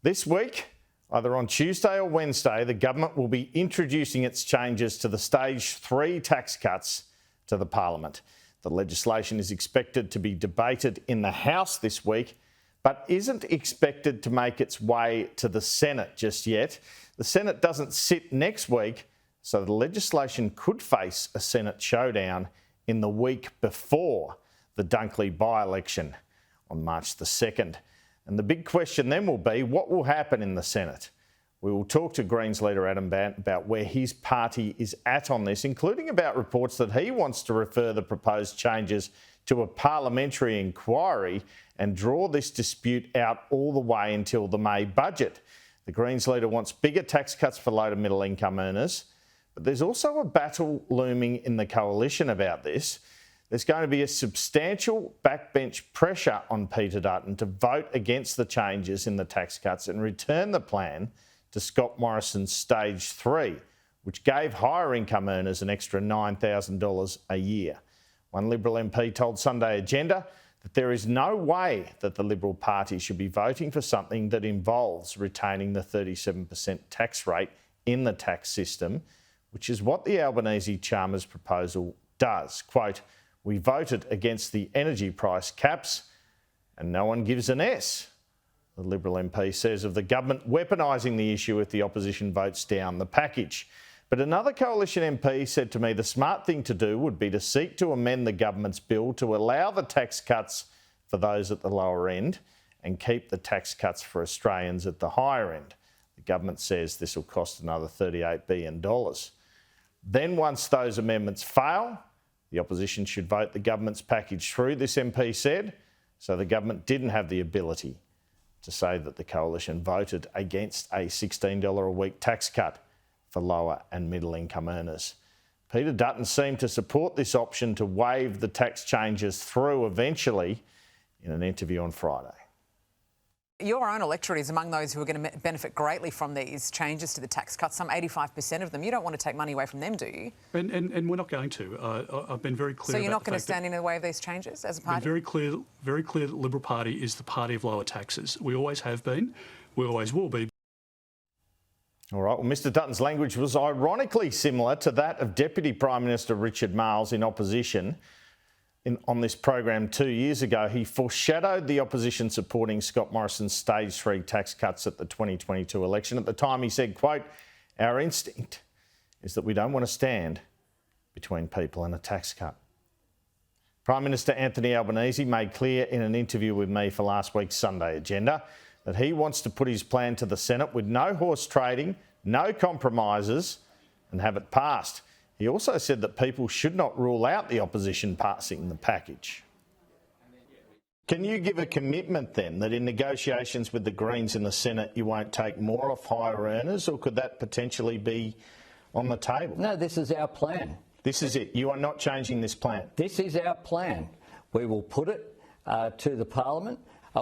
This week, either on Tuesday or Wednesday, the government will be introducing its changes to the Stage 3 tax cuts to the Parliament. The legislation is expected to be debated in the House this week, but isn't expected to make its way to the Senate just yet. The Senate doesn't sit next week, so the legislation could face a Senate showdown in the week before the Dunkley by-election on March the 2nd. And the big question then will be, what will happen in the Senate? We will talk to Greens leader Adam Bandt about where his party is at on this, including about reports that he wants to refer the proposed changes to a parliamentary inquiry and draw this dispute out all the way until the May budget. The Greens leader wants bigger tax cuts for low to middle income earners, but there's also a battle looming in the coalition about this. There's going to be a substantial backbench pressure on Peter Dutton to vote against the changes in the tax cuts and return the plan to Scott Morrison's Stage 3, which gave higher income earners an extra $9,000 a year. One Liberal MP told Sunday Agenda that there is no way that the Liberal Party should be voting for something that involves retaining the 37% tax rate in the tax system, which is what the Albanese-Chalmers proposal does. Quote, "We voted against the energy price caps and no one gives an S," the Liberal MP says of the government weaponising the issue if the opposition votes down the package. But another coalition MP said to me the smart thing to do would be to seek to amend the government's bill to allow the tax cuts for those at the lower end and keep the tax cuts for Australians at the higher end. The government says this will cost another $38 billion. Then once those amendments fail, the opposition should vote the government's package through, this MP said, so the government didn't have the ability to say that the coalition voted against a $16 a week tax cut for lower and middle income earners. Peter Dutton seemed to support this option to wave the tax changes through eventually in an interview on Friday. Your own electorate is among those who are going to benefit greatly from these changes to the tax cuts, some 85% of them. You don't want to take money away from them, do you? And we're not going to. I've been very clear. So you're not going to stand in the way of these changes as a party? Very clear that the Liberal Party is the party of lower taxes. We always have been. We always will be. All right, well, Mr Dutton's language was ironically similar to that of Deputy Prime Minister Richard Marles in opposition. On this program 2 years ago, he foreshadowed the opposition supporting Scott Morrison's Stage 3 tax cuts at the 2022 election. At the time, he said, quote, "Our instinct is that we don't want to stand between people and a tax cut." Prime Minister Anthony Albanese made clear in an interview with me for last week's Sunday Agenda that he wants to put his plan to the Senate with no horse trading, no compromises, and have it passed. He also said that people should not rule out the opposition passing the package. Can you give a commitment then that in negotiations with the Greens in the Senate you won't take more off higher earners, or could that potentially be on the table? No, this is our plan. This is it. You are not changing this plan. This is our plan. We will put it to the Parliament.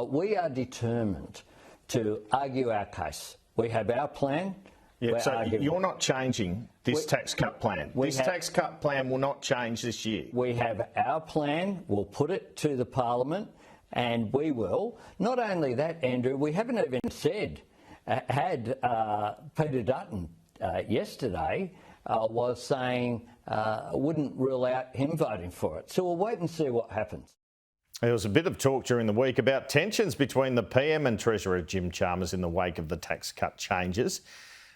We are determined to argue our case. We have our plan. Yeah, so you're not changing this tax cut plan. This tax cut plan will not change this year. We have our plan. We'll put it to the Parliament, and we will. Not only that, Andrew, we haven't even said, had Peter Dutton yesterday was saying wouldn't rule out him voting for it. So we'll wait and see what happens. There was a bit of talk during the week about tensions between the PM and Treasurer Jim Chalmers in the wake of the tax cut changes.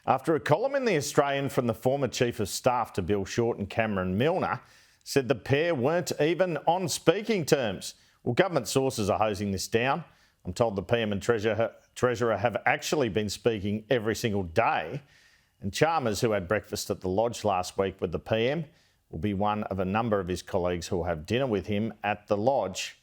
After a column in The Australian from the former Chief of Staff to Bill Short and Cameron Milner said the pair weren't even on speaking terms. Well, government sources are hosing this down. I'm told the PM and Treasurer have actually been speaking every single day. And Chalmers, who had breakfast at the Lodge last week with the PM, will be one of a number of his colleagues who will have dinner with him at the Lodge